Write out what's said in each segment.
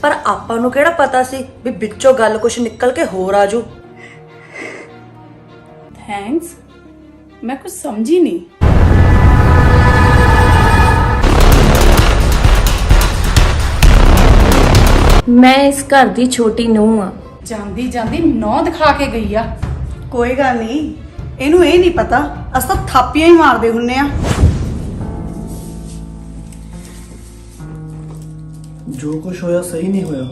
पर आपां नूं किहड़ा पता सी भी विचों गल कुछ निकल के होर आजू। थैंक्स, मैं कुछ समझी नहीं। मैं इस घर दी छोटी नूंह आ। ਜਾਂਦੀ ਜਾਂਦੀ ਨੌ ਦਿਖਾ ਕੇ ਗਈ ਆ। ਕੋਈ ਗੱਲ ਨਹੀਂ, ਇਹਨੂੰ ਇਹ ਨਹੀਂ ਪਤਾ ਅਸੀਂ ਤਾਂ ਥਾਪੀਆਂ ਹੀ ਮਾਰਦੇ ਹੁੰਨੇ ਆ। ਜੋ ਕੁਝ ਹੋਇਆ ਸਹੀ ਨਹੀਂ ਹੋਇਆ,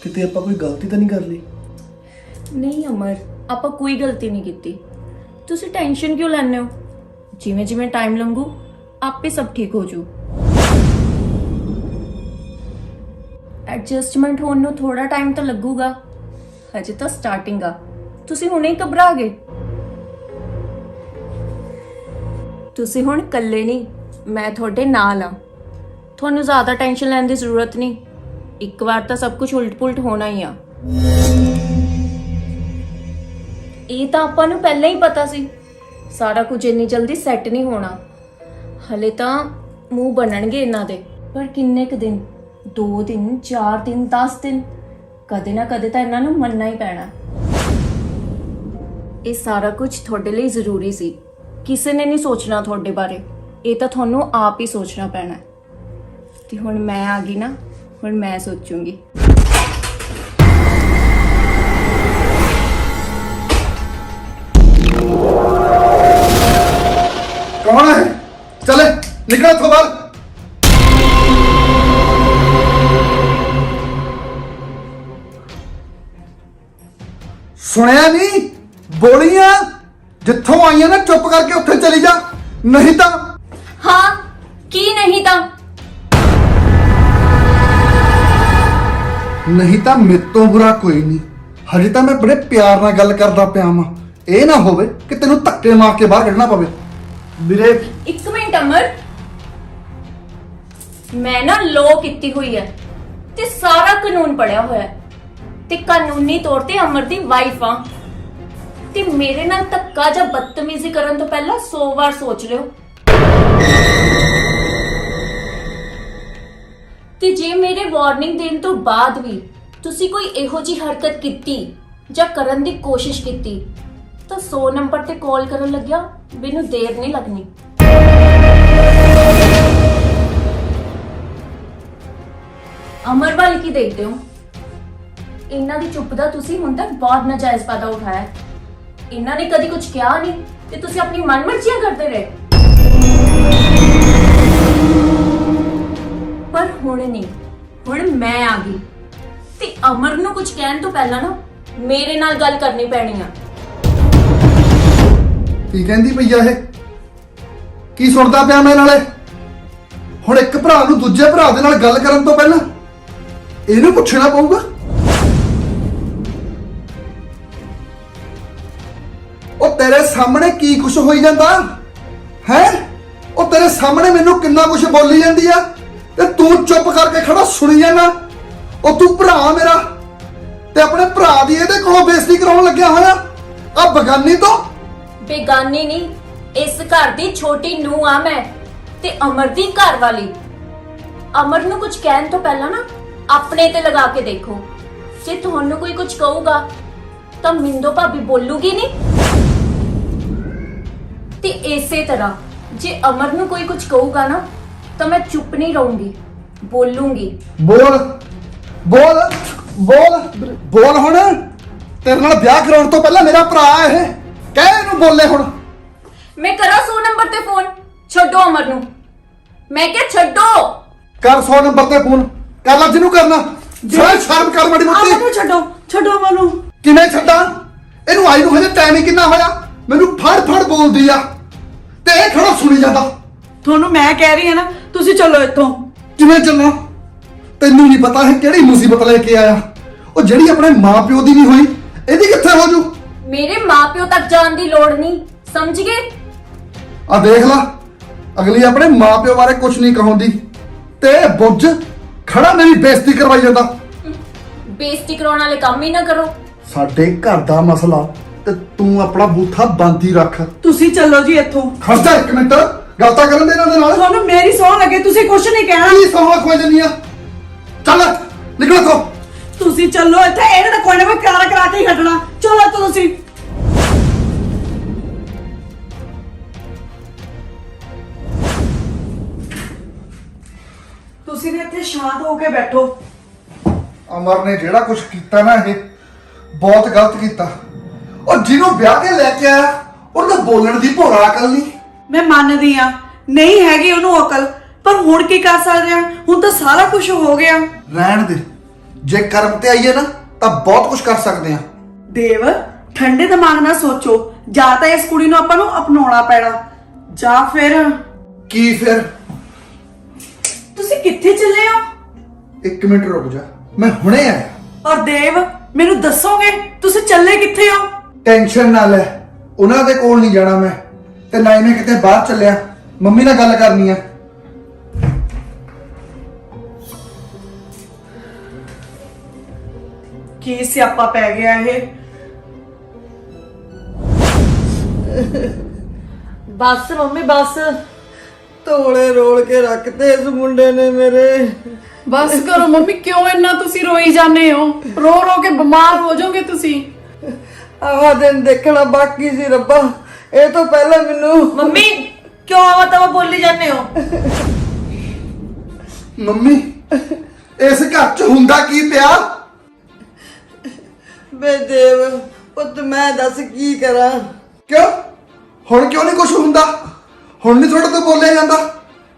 ਕਿਤੇ ਆਪਾਂ ਕੋਈ ਗਲਤੀ ਤਾਂ ਨਹੀਂ ਕਰ ਲਈ। ਨਹੀਂ ਅਮਰ, ਆਪਾਂ ਕੋਈ ਗਲਤੀ ਨਹੀਂ ਕੀਤੀ। ਤੁਸੀਂ ਟੈਨਸ਼ਨ ਕਿਉਂ ਲੈਂਦੇ ਹੋ? ਜਿਵੇਂ ਜਿਵੇਂ ਟਾਈਮ ਲੰਘੂ ਆਪੇ ਸਭ ਠੀਕ ਹੋ ਜੂ। ਐਡਜਸਟਮੈਂਟ ਹੋਣ ਨੂੰ ਥੋੜਾ ਟਾਈਮ ਤਾਂ ਲੱਗੂਗਾ, ਹਜੇ ਤਾਂ ਸਟਾਰਟਿੰਗ ਆ। ਤੁਸੀਂ ਹੁਣੇ ਹੀ ਘਬਰਾ ਗਏ। ਤੁਸੀਂ ਹੁਣ ਇਕੱਲੇ ਨਹੀਂ, ਮੈਂ ਤੁਹਾਡੇ ਨਾਲ ਆ। ਤੁਹਾਨੂੰ ਜ਼ਿਆਦਾ ਟੈਨਸ਼ਨ ਲੈਣ ਦੀ ਜ਼ਰੂਰਤ ਨਹੀਂ। ਇੱਕ ਵਾਰ ਤਾਂ ਸਭ ਕੁਝ ਉਲਟ-ਪੁਲਟ ਹੋਣਾ ਹੀ ਆ। ਇਹ ਤਾਂ ਆਪਾਂ ਨੂੰ ਪਹਿਲਾਂ ਹੀ ਪਤਾ ਸੀ, ਸਾਰਾ ਕੁਝ ਇੰਨੀ ਜਲਦੀ ਸੈੱਟ ਨਹੀਂ ਹੋਣਾ। ਹਲੇ ਤਾਂ ਮੂੰਹ ਬਣਨਗੇ ਇਹਨਾਂ ਦੇ, ਪਰ ਕਿੰਨੇ ਕੁ ਦਿਨ? 2 ਦਿਨ, 4 ਦਿਨ, 10 ਦਿਨ, ਕਦੇ ਨਾ ਕਦੇ ਤਾਂ ਇਹਨਾਂ ਨੂੰ ਮੰਨਣਾ ਹੀ ਪੈਣਾ। ਇਹ ਸਾਰਾ ਕੁਝ ਤੁਹਾਡੇ ਲਈ ਜ਼ਰੂਰੀ ਸੀ। ਕਿਸੇ ਨੇ ਨਹੀਂ ਸੋਚਣਾ ਤੁਹਾਡੇ ਬਾਰੇ, ਇਹ ਤਾਂ ਤੁਹਾਨੂੰ ਆਪ ਹੀ ਸੋਚਣਾ ਪੈਣਾ। ਤੇ ਹੁਣ ਮੈਂ ਆ ਗਈ ਨਾ, ਹੁਣ ਮੈਂ ਸੋਚੂੰਗੀ। कौन है? चले निकल तो बाहर। सुनिया नहीं? बोलियां जिथों आईया ना चुप करके उत्थे चली जा, नहीं तो हाँ की नहीं था? नहीं तो मेरे तो बुरा कोई नहीं। हजे तो मैं बड़े प्यार नाल गल करदा पिया वां। ਇਹ ਨਾ ਹੋਵੇ ਕਿ ਤੈਨੂੰ ਧੱਕੇ ਮਾਰ ਕੇ ਬਾਹਰ ਕੱਢਣਾ ਪਵੇ। ਵੀਰੇ ਇੱਕ ਮਿੰਟ ਅਮਰ, ਮੈਂ ਨਾ ਲੋ ਕੀਤੀ ਹੋਈ ਹੈ ਤੇ ਸਾਰਾ ਕਾਨੂੰਨ ਪੜਿਆ ਹੋਇਆ ਹੈ ਤੇ ਕਾਨੂੰਨੀ ਤੌਰ ਤੇ ਅਮਰ ਦੀ ਵਾਈਫ ਆ ਤੇ ਮੇਰੇ ਨਾਲ ਧੱਕਾ ਜਾਂ ਬਦਤਮੀਜ਼ੀ ਕਰਨ ਤੋਂ ਪਹਿਲਾਂ 100 ਵਾਰ ਸੋਚ ਲਿਓ। ਤੇ ਜੇ ਮੇਰੇ ਵਾਰਨਿੰਗ ਦੇਣ ਤੋਂ ਬਾਅਦ ਵੀ ਤੁਸੀਂ ਕੋਈ ਇਹੋ ਜਿਹੀ ਹਰਕਤ ਕੀਤੀ ਜਾਂ ਕਰਨ ਦੀ ਕੋਸ਼ਿਸ਼ ਕੀਤੀ ਤਾਂ 100 ਨੰਬਰ ਤੇ ਕਾਲ ਕਰਨ ਲੱਗਿਆ ਮੈਨੂੰ ਦੇਰ ਨਹੀਂ ਲੱਗਣੀ। ਅਮਰ ਵੱਲ ਕੀ ਦੇਖਦੇ ਹੋ? ਇਹਨਾਂ ਦੀ ਚੁੱਪ ਦਾ ਤੁਸੀਂ ਹੁਣ ਤੱਕ ਬਹੁਤ ਨਾਜਾਇਜ਼ ਫਾਇਦਾ ਉਠਾਇਆ। ਇਹਨਾਂ ਨੇ ਕਦੀ ਕੁਝ ਕਿਹਾ ਨਹੀਂ ਤੇ ਤੁਸੀਂ ਆਪਣੀ ਮਨਮਰਜ਼ੀਆਂ ਕਰਦੇ ਰਹੇ। ਪਰ ਹੁਣ ਨਹੀਂ, ਹੁਣ ਮੈਂ ਆ ਗਈ ਤੇ ਅਮਰ ਨੂੰ ਕੁਝ ਕਹਿਣ ਤੋਂ ਪਹਿਲਾਂ ਨਾ ਮੇਰੇ ਨਾਲ ਗੱਲ ਕਰਨੀ ਪੈਣੀ ਆ। ਕੀ ਕਹਿੰਦੀ ਪਈ ਆ ਇਹ? ਕੀ ਸੁਣਦਾ ਪਿਆ ਮੈਂ ਨਾਲੇ? ਹੁਣ ਇੱਕ ਭਰਾ ਨੂੰ ਦੂਜੇ ਭਰਾ ਦੇ ਨਾਲ ਗੱਲ ਕਰਨ ਤੋਂ ਪਹਿਲਾਂ ਇਹਨੂੰ ਪੁੱਛਣਾ ਪਊਗਾ। ਉਹ ਤੇਰੇ ਸਾਹਮਣੇ ਕੀ ਕੁਝ ਹੋਈ ਜਾਂਦਾ ਹੈ? ਉਹ ਤੇਰੇ ਸਾਹਮਣੇ ਮੈਨੂੰ ਕਿੰਨਾ ਕੁਝ ਬੋਲੀ ਜਾਂਦੀ ਆ ਤੇ ਤੂੰ ਚੁੱਪ ਕਰਕੇ ਖੜਾ ਸੁਣੀ ਜਾਂਦਾ। ਉਹ ਤੂੰ ਭਰਾ ਮੇਰਾ ਤੇ ਆਪਣੇ ਭਰਾ ਦੀ ਇਹਦੇ ਕੋਲੋਂ ਬੇਇੱਜ਼ਤੀ ਕਰਾਉਣ ਲੱਗਿਆ ਹੋਇਆ। ਆ ਬਗਾਨੀ ਤੋਂ बेगानी नहीं, इस घर दी छोटी नूंह आ मैं ते अमर दी घर वाली। अमर नूं कुछ कहण तो पहला ना अपने ते लगा के देखो। जे तुहानू कोई कुछ कहूगा तो मिंदो भाभी बोलूगी नहीं ते इसे तरह जे अमर नूं कोई कुछ कहूगा ना तो मैं चुप नहीं रहूंगी, बोलूंगी। बोल बोल बोल बोल। हुण तेरे नाल ब्याह कराउण तो पहला मेरा भरा है, ਕਹਿ ਇਹਨੂੰ ਬੋਲੇ। ਹੁਣ मैं करा 100 नंबर ते फोन, छड्डो अमर नूं। मैं क्या छड्डो? ਕਰ 100 ਨੰਬਰ ਤੇ ਫੋਨ ਕਰ ਲੈ ਜਿਹਨੂੰ ਕਰਨਾ। ਸ਼ਰਮ ਕਰ ਮਾੜੀ ਮੋਟੀ। ਆਪ ਨੂੰ ਛੱਡੋ, ਛੱਡੋ ਮੈਨੂੰ। ਕਿਵੇਂ ਛੱਡਾਂ ਇਹਨੂੰ? ਆਈ ਨੂੰ ਹਜੇ ਟਾਈਮ ਹੀ ਕਿੰਨਾ ਹੋਇਆ? ਮੈਨੂੰ ਫੜ ਫੜ ਬੋਲਦੀ ਆ ਤੇ ਇਹ ਖੜਾ ਸੁਣੀ ਜਾਂਦਾ। ਤੁਹਾਨੂੰ ਮੈਂ ਕਹਿ ਰਹੀ ਹਾਂ ਨਾ, ਤੁਸੀਂ ਚੱਲੋ ਇੱਥੋਂ। ਕਿਵੇਂ ਚੱਲਾਂ? ਤੈਨੂੰ ਨਹੀਂ ਪਤਾ ਹੈ ਕਿਹੜੀ ਮੁਸੀਬਤ ਲੈ ਕੇ ਆਇਆ। ਉਹ ਜਿਹੜੀ ਆਪਣੇ ਮਾਪਿਓ ਦੀ ਨਹੀਂ ਹੋਈ, ਇਹਦੀ ਕਿੱਥੇ ਹੋ ਜੂ? मेरे माँ-प्यो तक जान दी लोड़ नहीं, समझ गए? ਆ ਦੇਖ ਲਾ, ਅਗਲੀ ਆਪਣੇ ਮਾਪਿਓ ਬਾਰੇ ਕੁਝ ਨਹੀਂ ਕਹਾਉਂਦੀ ਤੇ ਬੁੱਝ ਖੜਾ ਮੇਰੀ ਬੇਇੱਜ਼ਤੀ ਕਰਵਾਈ ਜਾਂਦਾ। बेइज्जती कराने वाले काम ही ना करो। ਸਾਡੇ ਘਰ ਦਾ ਮਸਲਾ ਤੇ ਤੂੰ ਆਪਣਾ ਬੂਥਾ ਬੰਦ ਹੀ ਰੱਖ। ਤੁਸੀਂ ਚੱਲੋ ਜੀ ਇੱਥੋਂ। ਖੜਦਾ ਇੱਕ ਮਿੰਟ, ਗੱਲ ਤਾਂ ਕਰਨ ਦੇ ਇਹਨਾਂ ਦੇ ਨਾਲ। ਤੁਹਾਨੂੰ ਮੇਰੀ ਸੌਂ ਲੱਗੇ, ਤੁਸੀਂ ਕੁਝ ਨਹੀਂ ਕਹਿਣਾ। ਕੀ ਸੌਂ ਖੋਜ ਜੰਨੀ ਆ? ਚੱਲ ਤੁਸੀਂ ਚੱਲੋ ਇੱਥੇ, ਇਹਨੇ ਤਾਂ ਕੋਈ ਨਾ ਕੋਈ ਕਰਾ ਕੇ ਹੀ ਹਟਣਾ। ਚਲੋ ਇੱਥੋਂ ਤੁਸੀਂ। ਤੁਸੀਂ ਨੇ ਇੱਥੇ ਸ਼ਾਂਤ ਹੋ ਕੇ ਬੈਠੋ। ਅਮਰ ਨੇ ਜਿਹੜਾ ਕੁਝ ਕੀਤਾ ਨਾ, ਇਹ ਬਹੁਤ ਗਲਤ ਕੀਤਾ। ਉਹ ਜਿਹਨੂੰ ਵਿਆਹ ਕੇ ਲੈ ਕੇ ਆਇਆ ਉਹਨੂੰ ਤਾਂ ਬੋਲਣ ਦੀ ਭੋਰਾ ਅਕਲ ਨਹੀਂ। ਮੈਂ ਮੰਨਦੀ ਆ ਨਹੀਂ ਹੈਗੀ ਉਹਨੂੰ ਅਕਲ, ਪਰ ਹੁਣ ਕੀ ਕਰ ਸਕਦੇ ਆ? ਹੁਣ ਤਾਂ ਸਾਰਾ ਕੁਝ ਹੋ ਗਿਆ। ਰਹਿਣ ਦੇ, ਜੇ ਕਰਮ ਤੇ ਆਈਏ ਨਾ ਤਾਂ ਬਹੁਤ ਕੁਝ ਕਰ ਸਕਦੇ ਆ। ਦੇਵ, ਠੰਡੇ ਦਿਮਾਗ ਨਾਲ ਸੋਚੋ। ਜਾਂ ਤਾਂ ਇਸ ਕੁੜੀ ਨੂੰ ਆਪਾਂ ਨੂੰ ਅਪਣਾਉਣਾ ਪੈਣਾ, ਜਾਂ ਫਿਰ ਕੀ ਫਿਰ? ਤੁਸੀਂ ਕਿੱਥੇ ਚੱਲੇ ਹੋ? 1 ਮਿੰਟ ਰੁਕ ਜਾ, ਮੈਂ ਹੁਣੇ ਆਇਆ। ਔਰ ਦੇਵ, ਮੈਨੂੰ ਦੱਸੋਗੇ ਤੁਸੀਂ ਚੱਲੇ ਕਿੱਥੇ ਹੋ? ਟੈਨਸ਼ਨ ਨਾ ਲੈ, ਉਹਨਾਂ ਦੇ ਕੋਲ ਨਹੀਂ ਜਾਣਾ ਮੈਂ, ਤੇ ਨਾ ਹੀ ਮੈਂ ਕਿਤੇ ਬਾਹਰ ਚੱਲਿਆ। ਮੰਮੀ ਨਾਲ ਗੱਲ ਕਰਨੀ ਆ। ਕੀ ਸਿਆਪਾ ਪੈ ਗਿਆ ਇਹ? ਬਸ ਮੰਮੀ ਬਸ। ਤੋੜੇ ਰੋਲ ਕੇ ਰੱਖਤੇ ਇਸ ਮੁੰਡੇ ਨੇ ਮੇਰੇ। ਬਸ ਕਰੋ ਮੰਮੀ, ਕਿਉਂ ਇੰਨਾ ਤੁਸੀਂ ਰੋਈ ਜਾਂਦੇ ਹੋ? ਰੋ ਰੋ ਕੇ ਬਿਮਾਰ ਹੋ ਜਾਓਗੇ ਤੁਸੀਂ। ਆਹ ਦਿਨ ਦੇਖਣਾ ਬਾਕੀ ਸੀ ਰੱਬਾ, ਇਹ ਤੋਂ ਪਹਿਲਾਂ ਮੈਨੂੰ। ਮੰਮੀ ਕਿਉਂ ਆਵਾ ਤਵਾ ਬੋਲੀ ਜਾਂਦੇ ਹੋ? ਮੰਮੀ, ਇਸ ਘਰ 'ਚ ਹੁੰਦਾ ਕੀ ਪਿਆ? ਬੇ ਦੇਵ ਪੁੱਤ, ਮੈਂ ਦੱਸ ਕੀ ਕਰਾਂ? ਕਿਉਂ ਹੁਣ ਕਿਉਂ ਨਹੀਂ ਕੁਝ ਹੁੰਦਾ? ਹੁਣ ਨਹੀਂ ਤੁਹਾਡੇ ਤੋਂ ਬੋਲਿਆ ਜਾਂਦਾ?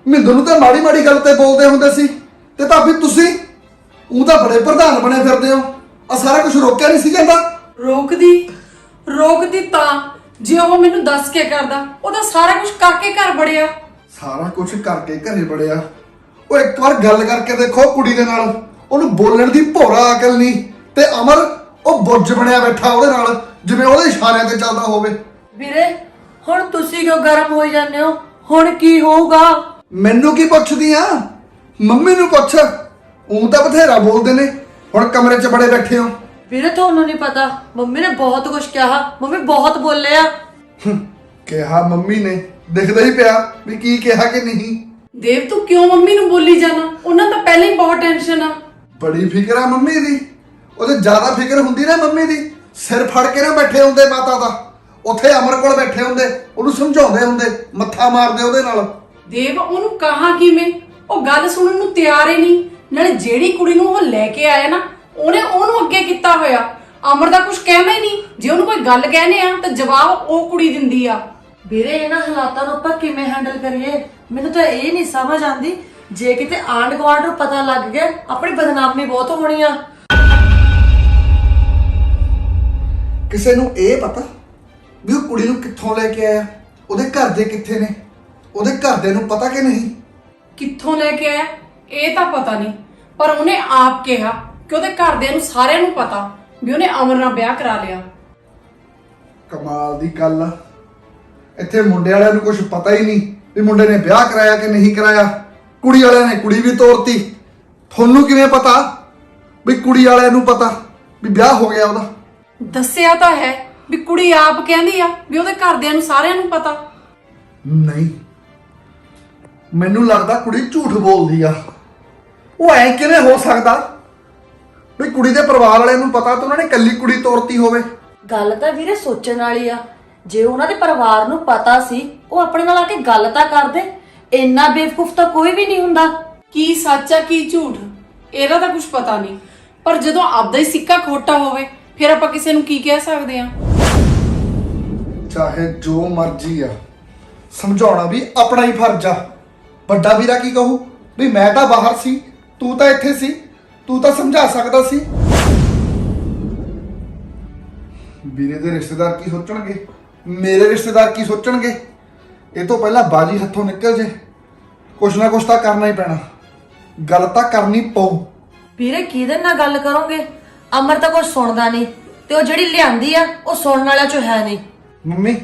ਮਿੰਦੂ ਨੂੰ ਤਾਂ ਮਾੜੀ ਮਾੜੀ ਗੱਲ ਤੇ ਬੋਲਦੇ ਹੁੰਦੇ ਸੀ, ਤੇ ਭਾਬੀ ਤੁਸੀਂ ਉਹ ਤਾਂ ਬੜੇ ਪ੍ਰਧਾਨ ਬਣੇ ਫਿਰਦੇ ਹੋ। ਆ ਸਾਰਾ ਕੁਝ ਰੋਕਿਆ ਨਹੀਂ ਸੀ ਜਾਂਦਾ? ਰੋਕਦੀ ਤਾਂ ਜੇ ਉਹ ਮੈਨੂੰ ਦੱਸ ਕੇ ਕਰਦਾ। ਉਹਦਾ ਸਾਰਾ ਕੁਝ ਕਰਕੇ ਘਰ ਵੜਿਆ। ਸਾਰਾ ਕੁਝ ਕਰਕੇ ਘਰੇ ਬੜਿਆ। ਉਹ ਇੱਕ ਵਾਰ ਗੱਲ ਕਰਕੇ ਦੇਖੋ ਕੁੜੀ ਦੇ ਨਾਲ, ਉਹਨੂੰ ਬੋਲਣ ਦੀ ਭੋਰਾ ਅਕਲ ਨਹੀਂ। ਤੇ ਅਮਰ ਉਹ ਬੁੱਝ ਬਣਿਆ ਬੈਠਾ ਉਹਦੇ ਨਾਲ, ਜਿਵੇਂ ਉਹਦੇ ਇਸ਼ਾਰਿਆਂ ਤੇ ਚੱਲਦਾ ਹੋਵੇ। ਵੀਰੇ ਹੁਣ ਤੁਸੀਂ ਕਿਉਂ ਗਰਮ ਹੋਈ ਜਾਂਦੇ ਹੋ? ਹੁਣ ਕੀ ਹੋਊਗਾ? ਮੈਨੂੰ ਕੀ ਪੁੱਛਦੀ ਆ? ਮੰਮੀ ਨੂੰ ਪੁੱਛ, ਉਹ ਤਾਂ ਬਥੇਰਾ ਬੋਲਦੇ ਨੇ। ਹੁਣ ਕਮਰੇ 'ਚ ਬੜੇ ਬੈਠੇ ਹੋ। ਵੀਰੇ ਤੁਹਾਨੂੰ ਨਹੀਂ ਪਤਾ, ਮੰਮੀ ਨੇ ਬਹੁਤ ਕੁਝ ਕਿਹਾ। ਮੰਮੀ ਬਹੁਤ ਬੋਲੇ ਆ। ਕਿਹਾ ਮੰਮੀ ਨੇ, ਦਿਖਦਾ ਹੀ ਪਿਆ ਵੀ ਕੀ ਕਿਹਾ ਕਿ ਨਹੀਂ। ਦੇਵ ਤੂੰ ਕਿਉਂ ਮੰਮੀ ਨੂੰ ਬੋਲੀ ਜਾਣਾ? ਉਹਨਾਂ ਤਾਂ ਪਹਿਲਾਂ ਹੀ ਬਹੁਤ ਟੈਨਸ਼ਨ ਆ। ਬੜੀ ਫਿਕਰ ਆ ਮੰਮੀ ਦੀ। ਉਹਦੇ ਜ਼ਿਆਦਾ ਫਿਕਰ ਹੁੰਦੀ ਨਾ ਮੰਮੀ ਦੀ, ਸਿਰ ਫੜ ਕੇ ਨਾ ਬੈਠੇ ਹੁੰਦੇ ਮਾਤਾ ਦਾ। ਉੱਥੇ ਅਮਰ ਕੋਲ ਬੈਠੇ ਹੁੰਦੇ, ਉਹਨੂੰ ਸਮਝਾਉਂਦੇ ਹੁੰਦੇ, ਮੱਥਾ ਮਾਰਦੇ ਉਹਦੇ ਨਾਲ। ਦੇਵ ਉਹਨੂੰ ਕਹਾ ਕਿਵੇਂ? ਉਹ ਗੱਲ ਸੁਣਨ ਨੂੰ ਤਿਆਰ ਹੀ ਨਹੀਂ। ਨਾਲੇ ਜਿਹੜੀ ਕੁੜੀ ਨੂੰ ਉਹ ਲੈ ਕੇ ਆਇਆ ਨਾ, ਉਹਨੇ ਉਹਨੂੰ ਅੱਗੇ ਕੀਤਾ ਹੋਇਆ। ਅਮਰ ਦਾ ਕੁਝ ਕਹਿਣਾ ਹੀ ਨਹੀਂ। ਜੇ ਉਹਨੂੰ ਕੋਈ ਗੱਲ ਕਹਿੰਦੇ ਆ ਤਾਂ ਜਵਾਬ ਉਹ ਕੁੜੀ ਦਿੰਦੀ ਆ। ਵੀਰੇ ਇਹਨਾਂ ਹਾਲਾਤਾਂ ਨੂੰ ਆਪਾਂ ਕਿਵੇਂ ਹੈਂਡਲ ਕਰੀਏ? ਮੈਨੂੰ ਤਾਂ ਇਹ ਨਹੀਂ ਸਮਝ ਆਉਂਦੀ। ਜੇ ਕਿਤੇ ਆਂਢ ਗੁਆਂਢ ਨੂੰ ਪਤਾ ਲੱਗ ਗਿਆ, ਆਪਣੀ ਬਦਨਾਮੀ ਬਹੁਤ ਹੋਣੀ ਆ। ਕਿਸੇ ਨੂੰ ਇਹ ਪਤਾ ਵੀ ਉਹ ਕੁੜੀ ਨੂੰ ਕਿੱਥੋਂ ਲੈ ਕੇ ਆਇਆ? ਉਹਦੇ ਘਰ ਦੇ ਕਿੱਥੇ ਨੇ? ਉਹਦੇ ਘਰਦਿਆਂ ਨੂੰ ਪਤਾ ਕਿ ਨਹੀਂ? ਕਿੱਥੋਂ ਲੈ ਕੇ ਆਇਆ ਇਹ ਤਾਂ ਪਤਾ ਨਹੀਂ, ਪਰ ਉਹਨੇ ਆਪ ਕਿਹਾ ਕਿ ਉਹਦੇ ਘਰਦਿਆਂ ਨੂੰ ਸਾਰਿਆਂ ਨੂੰ ਪਤਾ ਵੀ ਉਹਨੇ ਅਮਰ ਨਾਲ ਵਿਆਹ ਕਰਾ ਲਿਆ। ਕਮਾਲ ਦੀ ਗੱਲ ਆ। ਇੱਥੇ ਮੁੰਡੇ ਵਾਲਿਆਂ ਨੂੰ ਕੁਝ ਪਤਾ ਹੀ ਨਹੀਂ ਵੀ ਮੁੰਡੇ ਨੇ ਵਿਆਹ ਕਰਾਇਆ ਕਿ ਨਹੀਂ ਕਰਾਇਆ। ਕੁੜੀ ਵਾਲਿਆਂ ਨੇ ਕੁੜੀ ਵੀ ਤੋਰਤੀ। ਤੁਹਾਨੂੰ ਕਿਵੇਂ ਪਤਾ ਵੀ ਕੁੜੀ ਵਾਲਿਆਂ ਨੂੰ ਪਤਾ ਵੀ ਵਿਆਹ ਹੋ ਗਿਆ ਉਹਦਾ? ਦੱਸਿਆ ਤਾਂ ਹੈ ਵੀ ਕੁੜੀ ਆਪ ਕਹਿੰਦੀ ਆ ਵੀ ਉਹਦੇ ਘਰਦਿਆਂ ਨੂੰ ਸਾਰਿਆਂ ਨੂੰ ਪਤਾ। ਨਹੀਂ, ਮੈਨੂੰ ਲੱਗਦਾ ਕੁੜੀ ਝੂਠ ਬੋਲਦੀ ਆ। ਉਹ ਐ ਕਿਵੇਂ ਹੋ ਸਕਦਾ ਵੀ ਕੁੜੀ ਦੇ ਪਰਿਵਾਰ ਵਾਲਿਆਂ ਨੂੰ ਪਤਾ ਤੇ ਉਹਨਾਂ ਨੇ ਕੱਲੀ ਕੁੜੀ ਤੋਰਤੀ ਹੋਵੇ? ਗੱਲ ਤਾਂ ਵੀਰੇ ਸੋਚਣ ਵਾਲੀ ਆ। ਜੇ ਉਹਨਾਂ ਦੇ ਪਰਿਵਾਰ ਨੂੰ ਪਤਾ ਸੀ, ਉਹ ਆਪਣੇ ਨਾਲ ਆ ਕੇ ਗੱਲ ਤਾਂ ਕਰਦੇ। ਇੰਨਾ ਬੇਵਕੂਫ ਤਾਂ ਕੋਈ ਵੀ ਨਹੀਂ ਹੁੰਦਾ। ਕੀ ਸੱਚ ਆ ਕੀ ਝੂਠ ਇਹਦਾ ਤਾਂ ਕੁਝ ਪਤਾ ਨਹੀਂ, ਪਰ ਜਦੋਂ ਆਪਦਾ ਹੀ ਸਿੱਕਾ ਖੋਟਾ ਹੋਵੇ ਫਿਰ ਆਪਾਂ ਕਿਸੇ ਨੂੰ ਕੀ ਕਹਿ ਸਕਦੇ ਆ? ਚਾਹੇ ਜੋ ਮਰਜ਼ੀ ਆ, ਸਮਝਾਉਣਾ ਵੀ ਆਪਣਾ ਹੀ ਫਰਜ਼ ਆ। ਵੱਡਾ ਵੀਰਾ ਕੀ ਕਹੂ ਵੀ ਮੈਂ ਤਾਂ ਬਾਹਰ ਸੀ, ਤੂੰ ਤਾਂ ਇੱਥੇ ਸੀ, ਤੂੰ ਤਾਂ ਸਮਝਾ ਸਕਦਾ ਸੀ। ਵੀਰੇ ਦੇ ਰਿਸ਼ਤੇਦਾਰ ਕੀ ਸੋਚਣਗੇ? ਮੇਰੇ ਰਿਸ਼ਤੇਦਾਰ ਕੀ ਸੋਚਣਗੇ? ਇਹ ਤੋਂ ਪਹਿਲਾਂ ਬਾਜੀ ਹੱਥੋਂ ਨਿਕਲ ਜੇ, ਕੁਛ ਨਾ ਕੁਛ ਤਾਂ ਕਰਨਾ ਹੀ ਪੈਣਾ। ਗੱਲ ਤਾਂ ਕਰਨੀ ਪਊ। ਵੀਰੇ ਕਿਹਦੇ ਨਾਲ ਗੱਲ ਕਰੋਗੇ? ਅਮਰ ਤਾਂ ਕੁਝ ਸੁਣਦਾ ਨਹੀਂ, ਤੇ ਉਹ ਜਿਹੜੀ ਲਿਆਂਦੀ ਆ ਉਹ ਸੁਣਨ ਵਾਲਾ ਚੋਂ ਹੈ ਨਹੀਂ। ਮੰਮੀ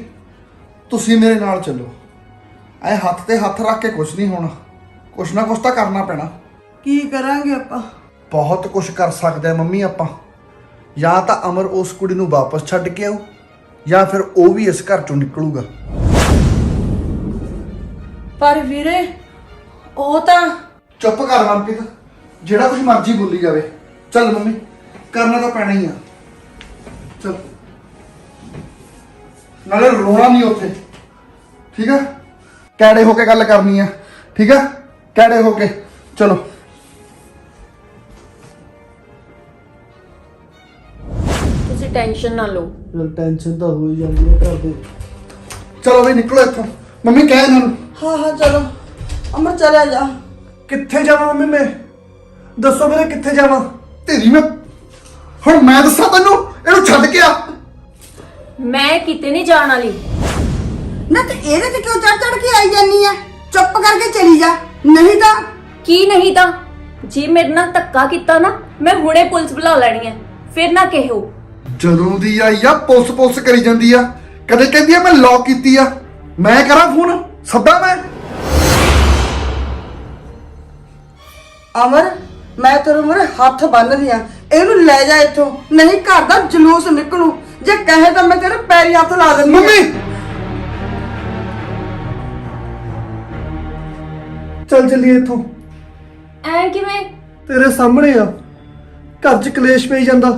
ਤੁਸੀਂ ਮੇਰੇ ਨਾਲ ਚੱਲੋ। ਐ ਹੱਥ ਤੇ ਹੱਥ ਰੱਖ ਕੇ ਕੁਛ ਨਹੀਂ ਹੋਣਾ, ਕੁਛ ਨਾ ਕੁਛ ਤਾਂ ਕਰਨਾ ਪੈਣਾ। ਕੀ ਕਰਾਂਗੇ ਆਪਾਂ? ਬਹੁਤ ਕੁਛ ਕਰ ਸਕਦੇ ਆ ਮੰਮੀ ਆਪਾਂ। ਜਾਂ ਤਾਂ ਅਮਰ ਉਸ ਕੁੜੀ ਨੂੰ ਵਾਪਸ ਛੱਡ ਕੇ ਆਊ, ਜਾਂ ਫਿਰ ਉਹ ਵੀ ਇਸ ਘਰ ਚੋਂ ਨਿਕਲੂਗਾ। ਪਰ ਵੀਰੇ ਉਹ ਤਾਂ ਚੁੱਪ ਕਰ ਮਨਪ੍ਰੀਤ, ਜਿਹੜਾ ਕੁਝ ਮਰਜ਼ੀ ਬੋਲੀ ਜਾਵੇ। ਚੱਲ ਮੰਮੀ ਕਰਨਾ ਤਾਂ ਪੈਣਾ ਹੀ ਆ। ਚਲ ਨਾਲੇ ਰੋਣਾ ਨਹੀਂ ਉੱਥੇ, ਠੀਕ ਆ? ਕੈੜੇ ਹੋ ਕੇ ਗੱਲ ਕਰਨੀ ਆ, ਠੀਕ ਆ? ਕੈੜੇ ਹੋ ਕੇ ਚਲੋ। ਤੁਸੀਂ ਟੈਨਸ਼ਨ ਨਾ ਲਓ। ਯਾਰ ਟੈਨਸ਼ਨ ਤਾਂ ਹੋ ਹੀ ਜਾਂਦੀ ਹੈ ਘਰ ਦੇ। ਚਲੋ ਵੀ ਨਿਕਲੋ ਇੱਥੋਂ। ਮੰਮੀ ਕਹਿ ਇਹਨਾਂ ਨੂੰ। ਹਾਂ ਹਾਂ ਚਲੋ ਅਮਰ ਚਲਿਆ ਜਾ। ਕਿੱਥੇ ਜਾਵਾਂ ਮੰਮੀ ਮੈਂ? ਦੱਸੋ ਮੇਰੇ ਕਿੱਥੇ ਜਾਵਾਂ? ਤੇਰੀ ਮੈਂ ਹੁਣ ਮੈਂ ਦੱਸਾਂ ਤੈਨੂੰ? ਇਹਨੂੰ ਛੱਡ ਕੇ ਆ। ਮੈਂ ਕਿਤੇ ਨਹੀਂ ਜਾਣ ਵਾਲੀ। ਨਾ ਤੇ ਇਹਦੇ ਤੇ ਕਿਉਂ ਚੜ ਚੜ ਕੇ ਆਈ ਜਾਨੀ ਆ? ਚੁੱਪ ਕਰਕੇ ਚਲੀ ਜਾ, ਨਹੀਂ ਤਾਂ ਕੀ ਨਹੀਂ ਤਾਂ ਜੇ ਮੇਰੇ ਨਾਲ ਧੱਕਾ ਕੀਤਾ ਨਾ, ਮੈਂ ਹੁਣੇ ਪੁਲਿਸ ਬੁਲਾ ਲੈਣੀ ਹੈ। ਫਿਰ ਨਾ ਕਹਿਓ। ਜਦੋਂ ਦੀ ਆਈ ਆ ਪੁਲਿਸ ਕਰੀ ਜਾਂਦੀ ਆ। ਕਦੇ ਕਹਿੰਦੀ ਆ ਮੈਂ ਲੌਕ ਕੀਤੀ ਆ। ਮੈਂ ਕਰਾਂ ਫੋਨ? ਸੱਦਾ ਮੈਂ? ਅਮਰ ਮੈਂ ਤੇਰੇ ਮੂਹਰੇ ਹੱਥ ਬੰਨ੍ਹਦੀ ਆ, ਇਹਨੂੰ ਲੈ ਜਾ ਇੱਥੋਂ, ਨਹੀਂ ਘਰ ਦਾ ਜਲੂਸ ਨਿਕਲੂ। ਜੇ ਕਹੇ ਤਾਂ ਮੈਂ ਤੇਰੇ ਪੈਰੀ ਹੱਥ ਲਾ ਦਿੰਦੀ ਆ। ਮੰਮੀ ਚੱਲ ਚੱਲੀਏ ਇੱਥੋਂ। ਐ ਕਿਵੇਂ? ਤੇਰੇ ਸਾਹਮਣੇ ਆ, ਘਰ 'ਚ ਕਲੇਸ਼ ਪਈ ਜਾਂਦਾ,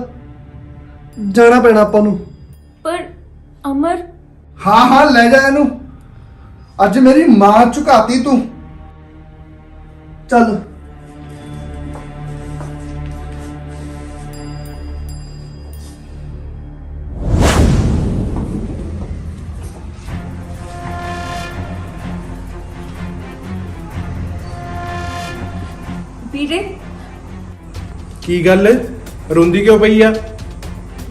ਜਾਣਾ ਪੈਣਾ ਆਪਾਂ ਨੂੰ। ਪਰ ਅਮਰ, ਹਾਂ ਲੈ ਜਾ ਇਹਨੂੰ। ਅੱਜ ਮੇਰੀ ਮਾਂ ਝੁਕਾਤੀ ਤੂੰ। ਚੱਲ ਵੀਰੇ ਕੀ ਗੱਲ ਰੋਂਦੀ ਕਿਉਂ ਪਈ ਆ?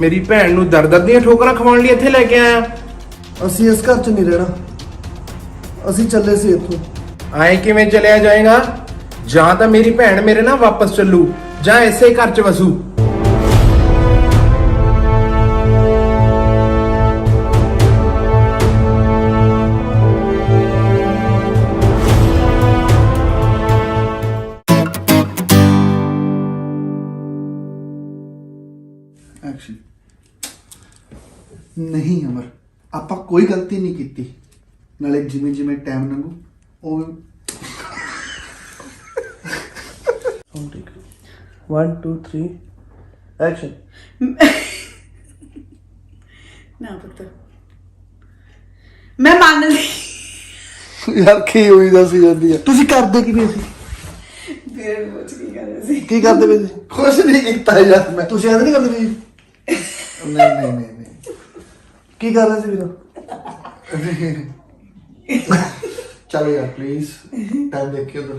ਮੇਰੀ ਭੈਣ ਨੂੰ ਦਰ ਦੀਆਂ ਠੋਕਰਾਂ ਖਵਾਉਣ ਲਈ ਇੱਥੇ ਲੈ ਕੇ ਆਇਆ। ਅਸੀਂ ਇਸ ਘਰ 'ਚ ਨਹੀਂ ਰਹਿਣਾ, ਅਸੀਂ ਚੱਲੇ ਸੀ ਇੱਥੋਂ। ਆਏ ਕਿਵੇਂ ਚਲਿਆ ਜਾਏਗਾ? ਜਾਂ ਤਾਂ ਮੇਰੀ ਭੈਣ ਮੇਰੇ ਨਾਲ ਵਾਪਸ ਚੱਲੂ, ਜਾਂ ਇਸੇ ਘਰ 'ਚ ਵਸੂ। ਐਕਸ਼ਨ। ਨਹੀਂ ਅਮਰ, ਆਪਾਂ ਕੋਈ ਗਲਤੀ ਨਹੀਂ ਕੀਤੀ। ਨਾਲੇ ਜਿਵੇਂ ਜਿਵੇਂ ਟਾਈਮ ਲੰਘੂ ਉਹ 1 2 3 ਐਕਸ਼ਨ। ਨਾ ਪੁੱਤ ਮੈਂ ਮੰਨ ਲਈ। ਯਾਰ ਕੀ ਹੋਈ ਦੱਸੀ ਜਾਂਦੀ ਆ। ਤੁਸੀਂ ਕਰਦੇ ਕੀ ਪਏ ਸੀ? ਤੇਰੇ ਨੂੰ ਪੁੱਛ ਕੀ ਕਰ ਰਹੇ ਸੀ? ਕੀ ਕਰਦੇ ਪਏ ਸੀ? ਕੁਛ ਨਹੀਂ ਕੀਤਾ ਯਾਰ ਮੈਂ। ਤੁਸੀਂ ਐਂ ਨਹੀਂ ਕਰਦੇ ਪਏ ਸੀ? ਨਹੀਂ ਕੀ ਕਰ ਰਹੇ ਸੀ ਵੀਰੋ? ਚਲੋ ਯਾਰ ਪਲੀਜ਼ ਟਾਈਮ ਦੇਖਿਓ ਉਧਰ।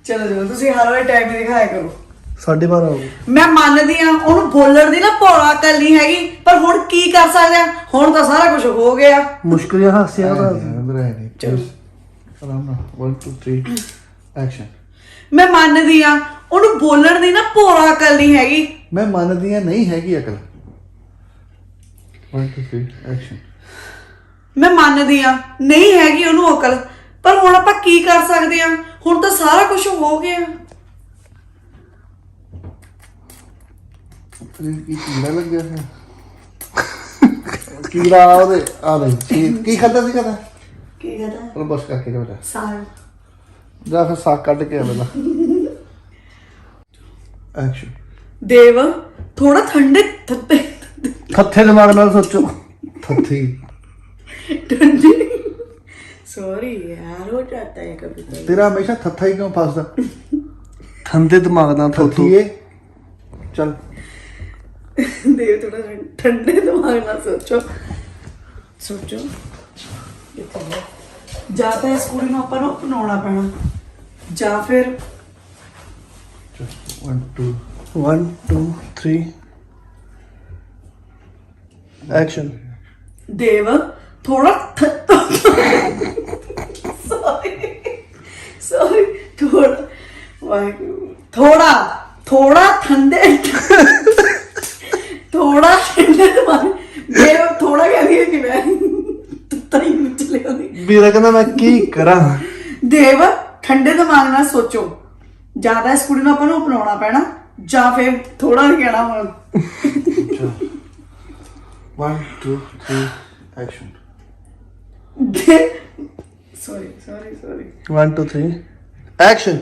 ਚਲੋ ਚਲੋ ਤੁਸੀਂ ਹਰ ਵਾਰ ਟਾਈਮ ਦਿਖਾਇਆ ਕਰੋ। 12:30 ਹੋ ਗਏ। ਮੈਂ ਮੰਨਦੀ ਆ ਉਹਨੂੰ ਬੋਲਣ ਦੀ ਨਾ ਭੋਲਾ ਅਕਲ ਨਹੀਂ ਹੈਗੀ, ਪਰ ਹੁਣ ਕੀ ਕਰ ਸਕਦੇ ਆ? ਹੁਣ ਤਾਂ ਸਾਰਾ ਕੁਝ ਹੋ ਗਿਆ। ਮੁਸ਼ਕਿਲ ਜਿਹਾ ਹਾਸਿਆ ਦਾ। ਆਰਾਮ ਨਾਲ 1 2 3 ਐਕਸ਼ਨ। ਮੈਂ ਮੰਨਦੀ ਆ ਉਹਨੂੰ ਬੋਲਣ ਦੀ ਨਾ ਭੋਲਾ ਅਕਲ ਨਹੀਂ ਹੈਗੀ। ਮੈਂ ਮੰਨਦੀ ਆ ਨਹੀਂ ਹੈਗੀ ਅਕਲ। 1 2 3 ਐਕਸ਼ਨ। ਮੈਂ ਮੰਨਦੀ ਆ ਨਹੀਂ ਹੈਗੀ ਉਹਨੂੰ ਅਕਲ, ਪਰ ਹੁਣ ਆਪਾਂ ਕੀ ਕਰ ਸਕਦੇ ਆ? ਹੁਣ ਤਾਂ ਸਾਰਾ ਕੁਝ ਹੋ ਗਿਆ। ਕੀ ਕੀੜਾ ਲੱਗਿਆ ਹੈ? ਕੀੜਾ ਉਹਦੇ ਆ ਨਹੀਂ ਕੀ ਖਾਦਾ ਸੀ ਕਦਾ? ਕੀ ਕਹਦਾ? ਉਹ ਬਸ ਕਰਕੇ ਜਾ ਬੇਟਾ। ਸਾਗ। ਜਾ ਫਿਰ ਸਾਗ ਕੱਢ ਕੇ ਆ ਪਹਿਲਾਂ। ਐਕਸ਼ਨ। ਦੇਵ ਥੋੜਾ ਠੰਡੇ ਖੱਥੇ ਦਿਮਾਗ ਨਾਲ ਸੋਚੋ। ਥੱਥੀ। ठंडी सॉरी यार हो जाता है कभी कभी। ਤੇਰਾ ਹਮੇਸ਼ਾ ਥੱਥਾ ਹੀ ਕਿਉਂ ਫਸਦਾ? ਠੰਡੇ ਦਿਮਾਗ ਨਾਲ ਸੋਚੋ। ਥੱਥੀਏ ਚੱਲ। देव थोड़ा ठंडे दिमाग ना सोचो सोचो। ਜਾਂ ਤਾਂ ਇਸ ਕੁੜੀ ਨੂੰ ਆਪਾਂ ਨੂੰ ਅਪਣਾਉਣਾ ਪੈਣਾ, ਜਾਂ ਫਿਰ 1 2 1 2 3 ਐਕਸ਼ਨ। ਦੇਵ ਥੋੜਾ ਸੌਰੀ ਥੋੜਾ ਠੰਡੇ ਥੋੜਾ ਠੰਡੇ ਦਿਮਾਗ। ਦੇਵ ਥੋੜਾ ਕਹਿੰਦੀ ਹੈ ਕਿ ਮੈਂ ਤਾਂ ਹੀ ਵਿੱਚ ਲਿਆਉਂਦੀ। ਵੀਰਾ ਕਹਿੰਦਾ ਮੈਂ ਕੀ ਕਰਾਂ? ਦੇਵ ਠੰਡੇ ਦਿਮਾਗ ਨਾਲ ਸੋਚੋ, ਜਾਂ ਤਾਂ ਇਸ ਕੁੜੀ ਨੂੰ ਆਪਾਂ ਨੂੰ ਅਪਣਾਉਣਾ ਪੈਣਾ, ਜਾਂ ਫਿਰ ਥੋੜਾ ਨਹੀਂ ਕਹਿਣਾ ਹੁਣ। 1 2 3 ਐਕਸ਼ਨ। Sorry 1 2 3 action.